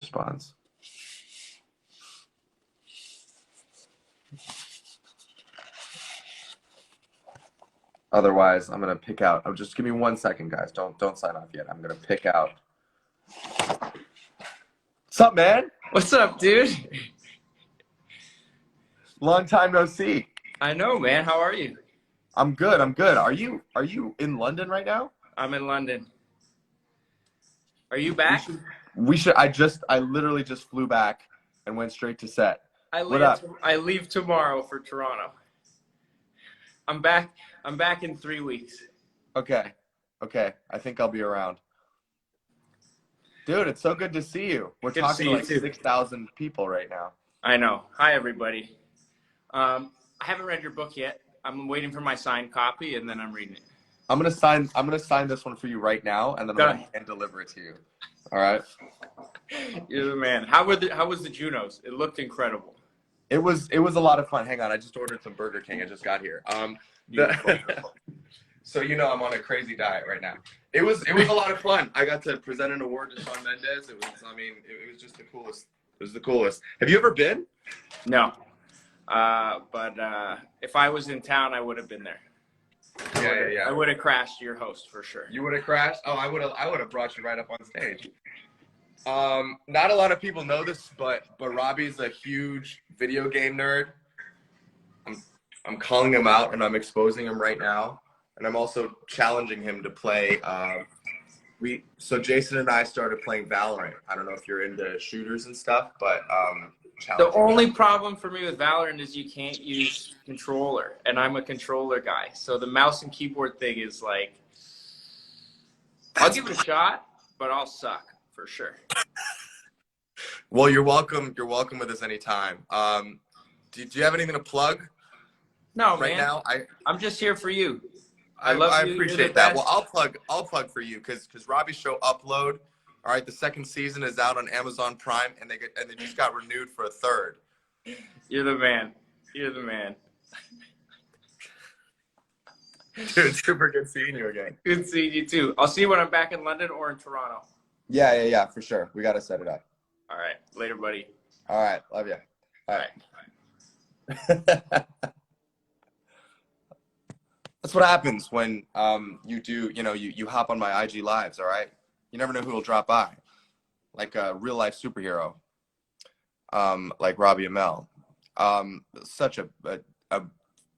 response. Otherwise, I'm gonna pick out. Oh, just give me 1 second, guys. Don't sign off yet. I'm gonna pick out. What's up, man? What's up, dude? Long time no see. I know, man. How are you? I'm good. I'm good. Are you in London right now? I'm in London. Are you We back? should. We should. I literally just flew back and went straight to set. I What leave. up? I leave tomorrow for Toronto. I'm back. I'm back in 3 weeks. Okay. Okay. I think I'll be around. Dude, it's so good to see you. We're Good to talking see to you like too. 6,000 people right now. I know. Hi, everybody. I haven't read your book yet. I'm waiting for my signed copy, and then I'm reading it. I'm gonna sign this one for you right now, and then I'm gonna hand deliver it to you. All right. You're the man. How was the Junos? It looked incredible. It was a lot of fun. Hang on, I just ordered some Burger King. I just got here. So I'm on a crazy diet right now. It was a lot of fun. I got to present an award to Shawn Mendes. It was just the coolest. It was the coolest. Have you ever been? No. But if I was in town, I would have been there. Yeah. I would have crashed your host for sure. You would have crashed? Oh, I would have brought you right up on stage. Not a lot of people know this, but Robbie's a huge video game nerd. I'm calling him out and I'm exposing him right now. And I'm also challenging him to play. So Jason and I started playing Valorant. I don't know if you're into shooters and stuff, but the only problem for me with Valorant is you can't use controller, and I'm a controller guy. So the mouse and keyboard thing is like, I'll give it a shot, but I'll suck for sure. Well, you're welcome. You're welcome with us anytime. Do you have anything to plug? No, right man. Now, I'm just here for you. I love you. appreciate that. Well, I'll plug for you because Robbie's show Upload. All right, the second season is out on Amazon Prime, and they just got renewed for a third. You're the man. You're the man. Dude, super good seeing you again. Good seeing you too. I'll see you when I'm back in London or in Toronto. Yeah, for sure. We got to set it up. All right, later, buddy. All right, love you. All right. That's what happens when you hop on my IG lives. All right, you never know who will drop by, like a real life superhero, like Robbie Amell. Such a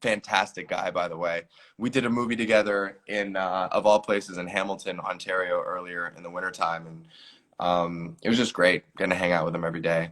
fantastic guy, by the way. We did a movie together in of all places in Hamilton, Ontario, earlier in the wintertime, and it was just great getting to hang out with him every day.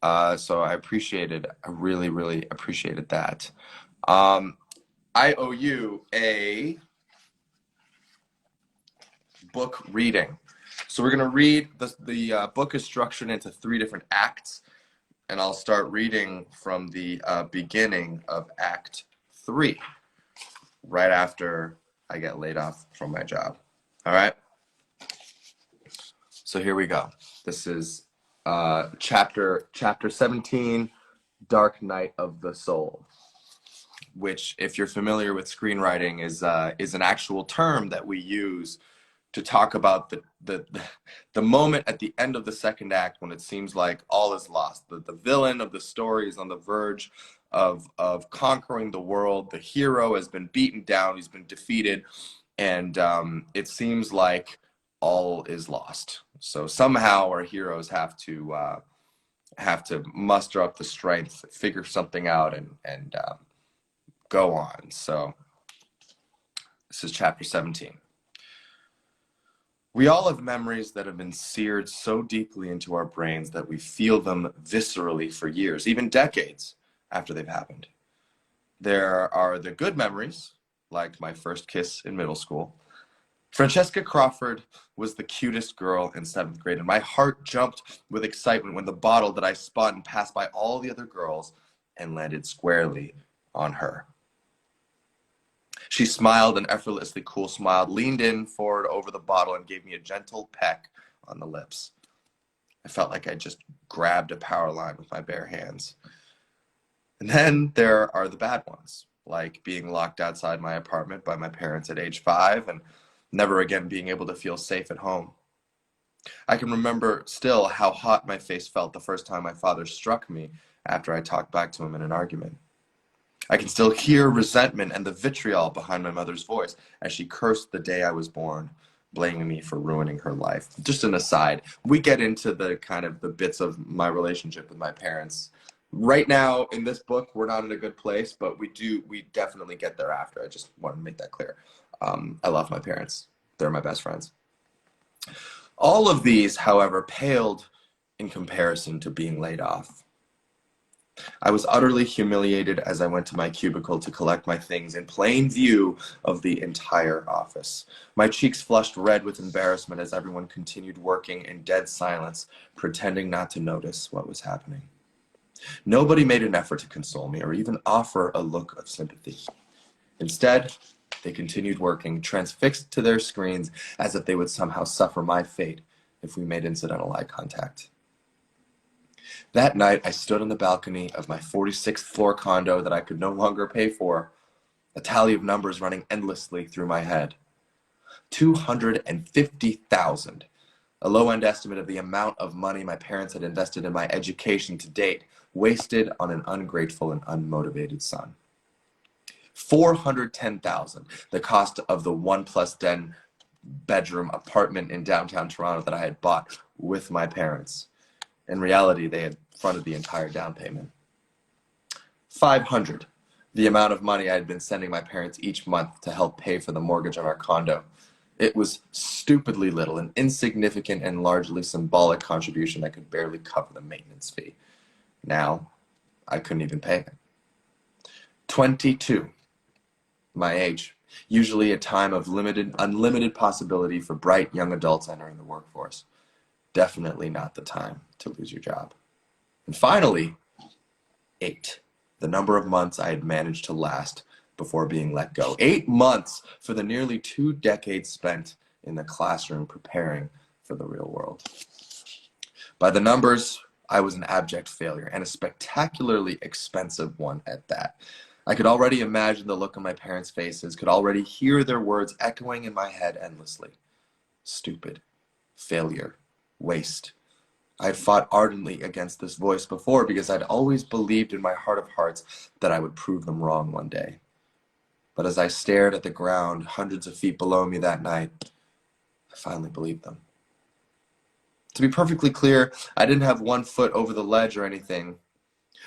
So I really, really appreciated that. I owe you a book reading. So we're going to read, the book is structured into 3 different acts, and I'll start reading from the beginning of Act 3, right after I get laid off from my job. All right? So here we go. This is chapter 17, Dark Night of the Soul, which, if you're familiar with screenwriting, is an actual term that we use to talk about the moment at the end of the second act when it seems like all is lost. The villain of the story is on the verge of conquering the world. The hero has been beaten down, he's been defeated, and it seems like all is lost. So somehow our heroes have to muster up the strength, figure something out, and go on. So this is chapter 17. We all have memories that have been seared so deeply into our brains that we feel them viscerally for years, even decades after they've happened. There are the good memories, like my first kiss in middle school. Francesca Crawford was the cutest girl in 7th grade, and my heart jumped with excitement when the bottle that I spun passed by all the other girls and landed squarely on her. She smiled, an effortlessly cool smile, leaned in forward over the bottle and gave me a gentle peck on the lips. I felt like I just grabbed a power line with my bare hands. And then there are the bad ones, like being locked outside my apartment by my parents at age 5 and never again being able to feel safe at home. I can remember still how hot my face felt the first time my father struck me after I talked back to him in an argument. I can still hear resentment and the vitriol behind my mother's voice as she cursed the day I was born, blaming me for ruining her life. Just an aside, we get into the kind of the bits of my relationship with my parents. Right now in this book, we're not in a good place, but we definitely get there after. I just want to make that clear. I love my parents. They're my best friends. All of these, however, paled in comparison to being laid off. I was utterly humiliated as I went to my cubicle to collect my things in plain view of the entire office. My cheeks flushed red with embarrassment as everyone continued working in dead silence, pretending not to notice what was happening. Nobody made an effort to console me or even offer a look of sympathy. Instead, they continued working, transfixed to their screens as if they would somehow suffer my fate if we made incidental eye contact. That night, I stood on the balcony of my 46th floor condo that I could no longer pay for, a tally of numbers running endlessly through my head. 250,000, a low-end estimate of the amount of money my parents had invested in my education to date, wasted on an ungrateful and unmotivated son. 410,000, the cost of the 1+10 bedroom apartment in downtown Toronto that I had bought with my parents. In reality, they had fronted the entire down payment. 500, the amount of money I had been sending my parents each month to help pay for the mortgage on our condo. It was stupidly little, an insignificant and largely symbolic contribution that could barely cover the maintenance fee. Now, I couldn't even pay it. 22, my age, usually a time of unlimited possibility for bright young adults entering the workforce. Definitely not the time to lose your job. And finally, 8, the number of months I had managed to last before being let go. 8 months for the nearly 2 decades spent in the classroom preparing for the real world. By the numbers, I was an abject failure, and a spectacularly expensive one at that. I could already imagine the look on my parents' faces, could already hear their words echoing in my head endlessly. Stupid. Failure. Waste. I had fought ardently against this voice before because I'd always believed in my heart of hearts that I would prove them wrong one day. But as I stared at the ground hundreds of feet below me that night, I finally believed them. To be perfectly clear, I didn't have one foot over the ledge or anything,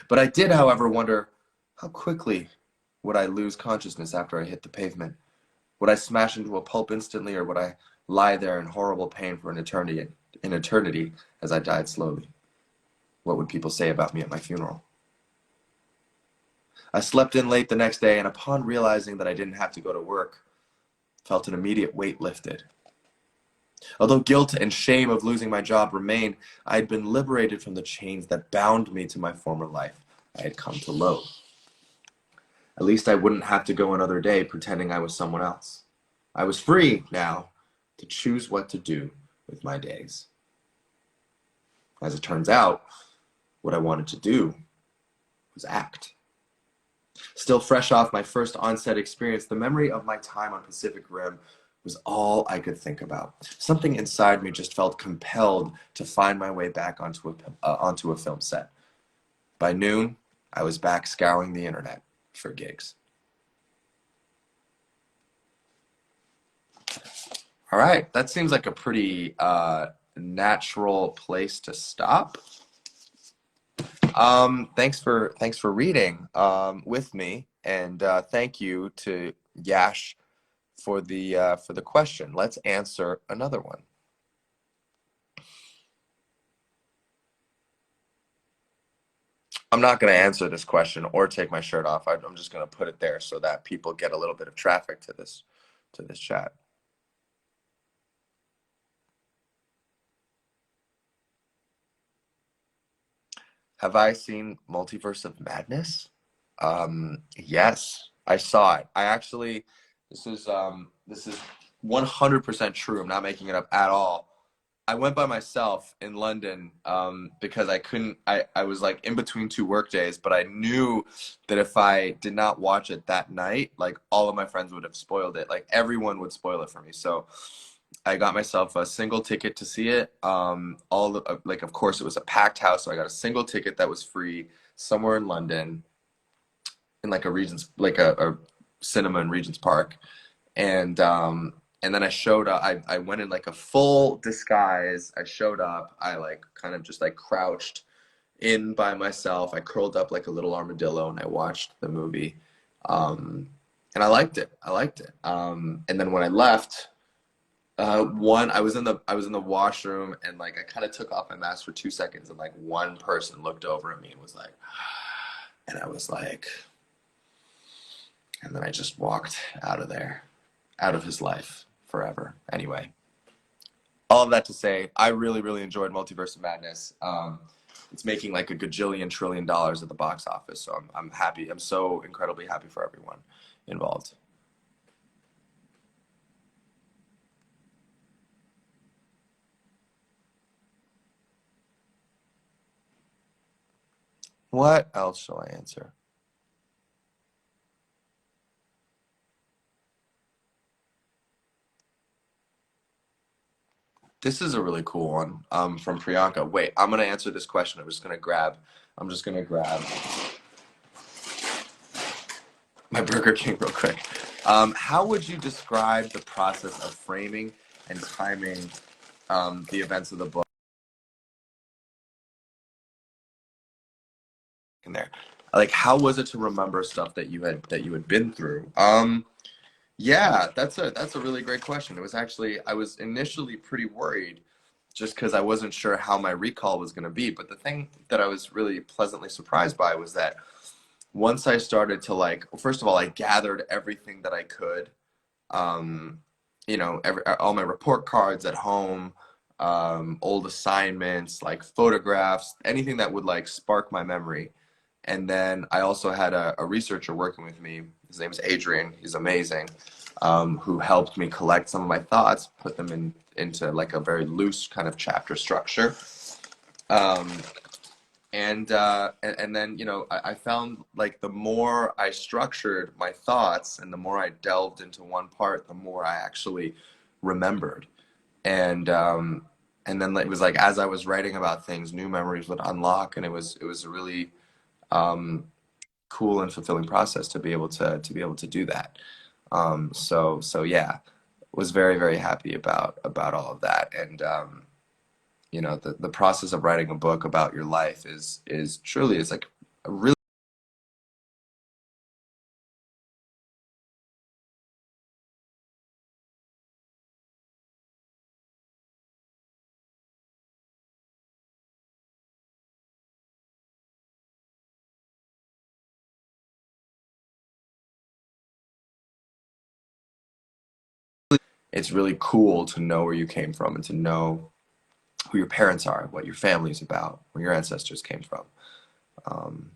but I did, however, wonder how quickly would I lose consciousness after I hit the pavement? Would I smash into a pulp instantly, or would I lie there in horrible pain for an eternity as I died slowly? What would people say about me at my funeral? I slept in late the next day, and upon realizing that I didn't have to go to work, felt an immediate weight lifted. Although guilt and shame of losing my job remained, I had been liberated from the chains that bound me to my former life I had come to loathe. At least I wouldn't have to go another day pretending I was someone else. I was free now to choose what to do with my days. As it turns out, what I wanted to do was act. Still fresh off my first on-set experience, the memory of my time on Pacific Rim was all I could think about. Something inside me just felt compelled to find my way back onto a film set. By noon, I was back scouring the internet for gigs. All right, that seems like a pretty natural place to stop. Thanks for reading with me, and thank you to Yash for the question. Let's answer another one. I'm not going to answer this question or take my shirt off. I'm just going to put it there so that people get a little bit of traffic to this chat. Have I seen Multiverse of Madness? Yes, I saw it. I actually, this is 100% true. I'm not making it up at all. I went by myself in London because I was like in between 2 work days, but I knew that if I did not watch it that night, like all of my friends would have spoiled it. Like everyone would spoil it for me. So I got myself a single ticket to see it. Like, of course, it was a packed house, so I got a single ticket that was free somewhere in London, in like a Regent's, like a cinema in Regent's Park. And then I showed up. I went in like a full disguise. I showed up. I like kind of just like crouched in by myself. I curled up like a little armadillo and I watched the movie. Um, and I liked it. I liked it. And then when I left, I was in the washroom and like I kind of took off my mask for 2 seconds and like one person looked over at me and was like, and I was like, and then I just walked out of there, out of his life forever. Anyway, all of that to say, I really, really enjoyed Multiverse of Madness. It's making like a gajillion trillion dollars at the box office, so I'm happy. I'm so incredibly happy for everyone involved. What else shall I answer? This is a really cool one from Priyanka. Wait, I'm gonna answer this question. I'm just gonna grab my Burger King real quick. How would you describe the process of framing and timing the events of the book in there? Like, how was it to remember stuff that you had been through? Yeah, that's a really great question. It was actually I was initially pretty worried just because I wasn't sure how my recall was going to be. But the thing that I was really pleasantly surprised by was that once I started to like, first of all, I gathered everything that I could, um, all my report cards at home, old assignments, like photographs, anything that would like spark my memory. And then I also had a researcher working with me. His name is Adrian. He's amazing, who helped me collect some of my thoughts, put them into like a very loose kind of chapter structure. Um, and then I found like the more I structured my thoughts and the more I delved into one part, the more I actually remembered. And then it was like as I was writing about things, new memories would unlock, and it was a really um, cool and fulfilling process to be able to do that. So yeah, was very very happy about all of that, and the process of writing a book about your life is truly it's like a really it's really cool to know where you came from and to know who your parents are, what your family's about, where your ancestors came from. Um,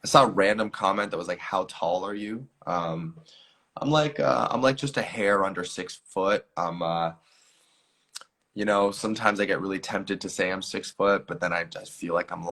I saw a random comment that was like, "How tall are you?" I'm like just a hair under 6 foot. Sometimes I get really tempted to say I'm 6 foot, but then I just feel like I'm low.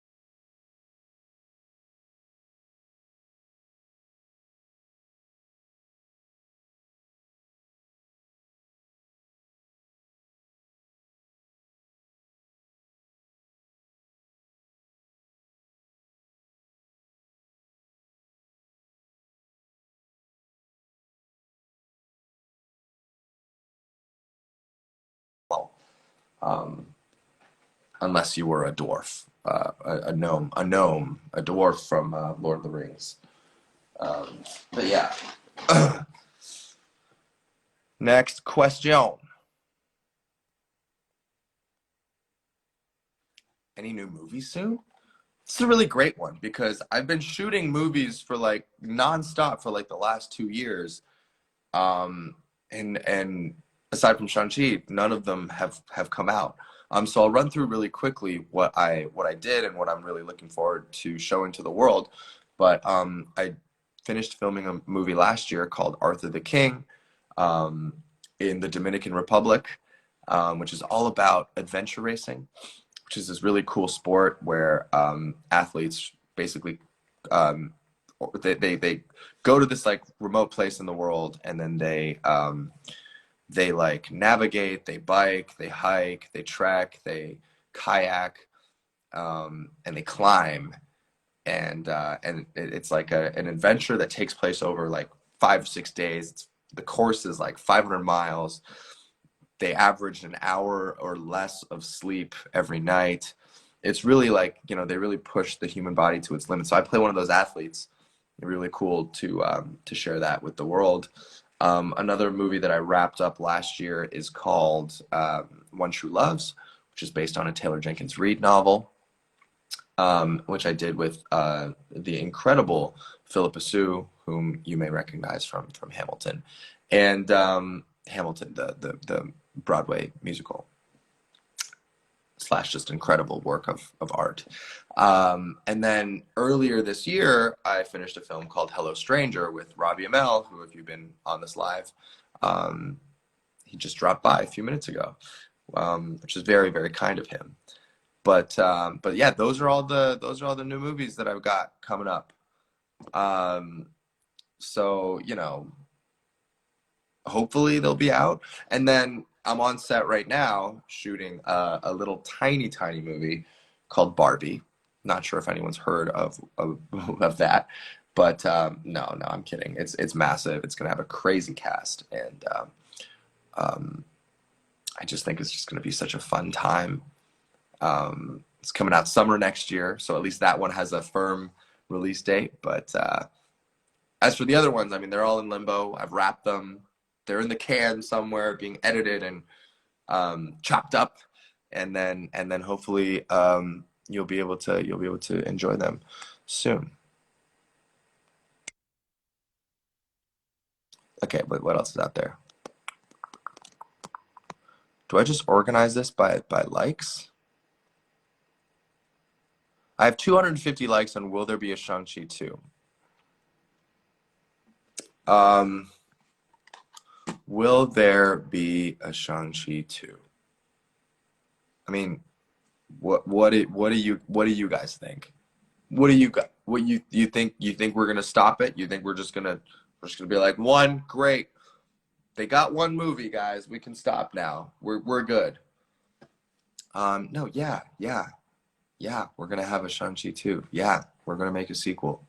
Um, unless you were a dwarf, a gnome, a dwarf from Lord of the Rings. But yeah. Next question. Any new movies soon? This is a really great one because I've been shooting movies for like nonstop for like the last 2 years. And aside from Shang-Chi, none of them have come out. So I'll run through really quickly what I did and what I'm really looking forward to showing to the world. But I finished filming a movie last year called Arthur the King, um, in the Dominican Republic, which is all about adventure racing, which is this really cool sport where athletes basically um, they go to this like remote place in the world, and then They like navigate, they bike, they hike, they trek, they kayak, and they climb. And it's like an adventure that takes place over like 5 or 6 days. The course is like 500 miles. They average an hour or less of sleep every night. It's really like, they really push the human body to its limits. So I play one of those athletes. Really cool to share that with the world. Another movie that I wrapped up last year is called One True Loves, which is based on a Taylor Jenkins Reid novel, which I did with the incredible Philippa Soo, whom you may recognize from Hamilton, and Hamilton, the Broadway musical / just incredible work of art. And then earlier this year, I finished a film called Hello Stranger with Robbie Amell, who, if you've been on this live, he just dropped by a few minutes ago, which is very, very kind of him. But yeah, those are all the new movies that I've got coming up. So hopefully they'll be out. And then I'm on set right now shooting a little tiny movie called Barbie. Not sure if anyone's heard of that, but no, I'm kidding. It's massive. It's gonna have a crazy cast, and I just think it's just gonna be such a fun time. It's coming out summer next year, so at least that one has a firm release date. But as for the other ones, I mean, they're all in limbo. I've wrapped them. They're in the can somewhere, being edited and chopped up, and then hopefully you'll be able to enjoy them soon. Okay, but what else is out there? Do I just organize this by likes? I have 250 likes on Will There Be a Shang-Chi 2? Will there be a Shang-Chi 2? I mean, what do you guys think? What you think we're gonna stop it? You think we're just gonna be like, one, great, they got one movie, guys, we can stop now. We're good. No, yeah, we're gonna have a Shang-Chi 2. Yeah, we're gonna make a sequel.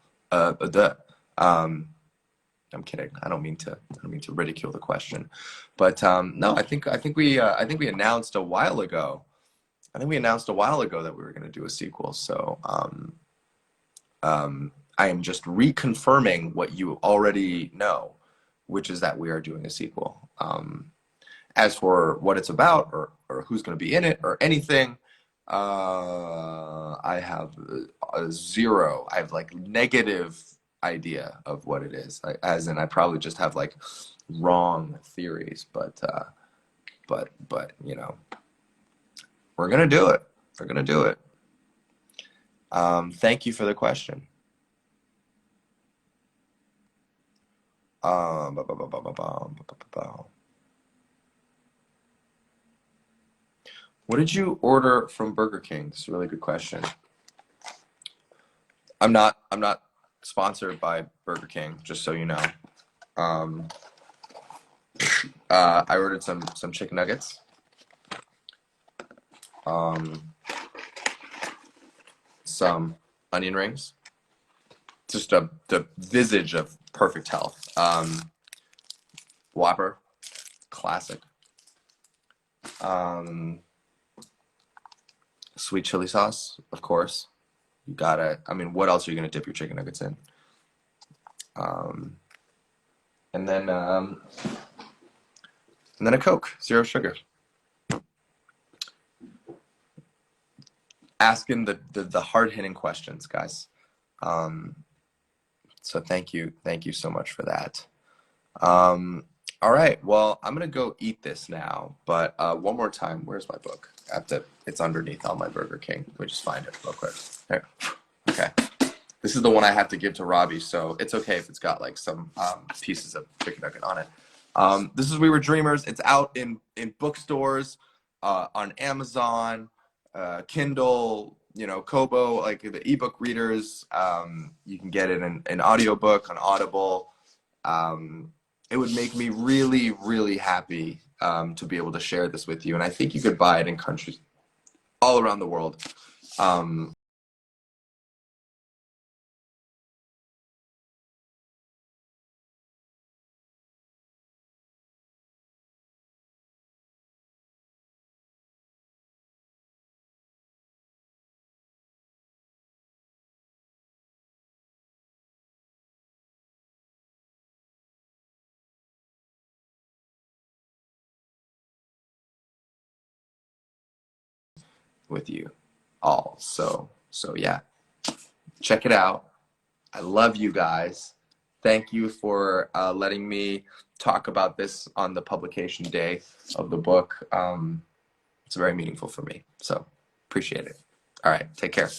I'm kidding. I don't mean to ridicule the question, but no, I think we announced a while ago. I think we announced a while ago that we were going to do a sequel. So I am just reconfirming what you already know, which is that we are doing a sequel. As for what it's about or who's going to be in it or anything, I have zero. I have like negative idea of what it is. As in, I probably just have like wrong theories, but we're gonna do it. We're gonna do it. Thank you for the question. What did you order from Burger King? It's a really good question. I'm not sponsored by Burger King, just so you know. I ordered some chicken nuggets. Some onion rings. Just the visage of perfect health. Whopper, classic. Sweet chili sauce, of course. You gotta. I mean, what else are you gonna dip your chicken nuggets in? And then a Coke, 0 sugar. Asking the hard-hitting questions, guys. So thank you so much for that. All right, well, I'm gonna go eat this now, but one more time, where's my book? It's underneath on my Burger King. Let me just find it real quick. There. Okay. This is the one I have to give to Robbie, so it's okay if it's got like some pieces of chicken nugget on it. This is We Were Dreamers. It's out in bookstores, on Amazon, Kindle, Kobo, like the ebook readers. You can get it in audiobook on Audible. It would make me really, really happy to be able to share this with you. And I think you could buy it in countries all around the world. With you all. So yeah, check it out. I love you guys. Thank you for letting me talk about this on the publication day of the book. It's very meaningful for me. So appreciate it. All right. Take care.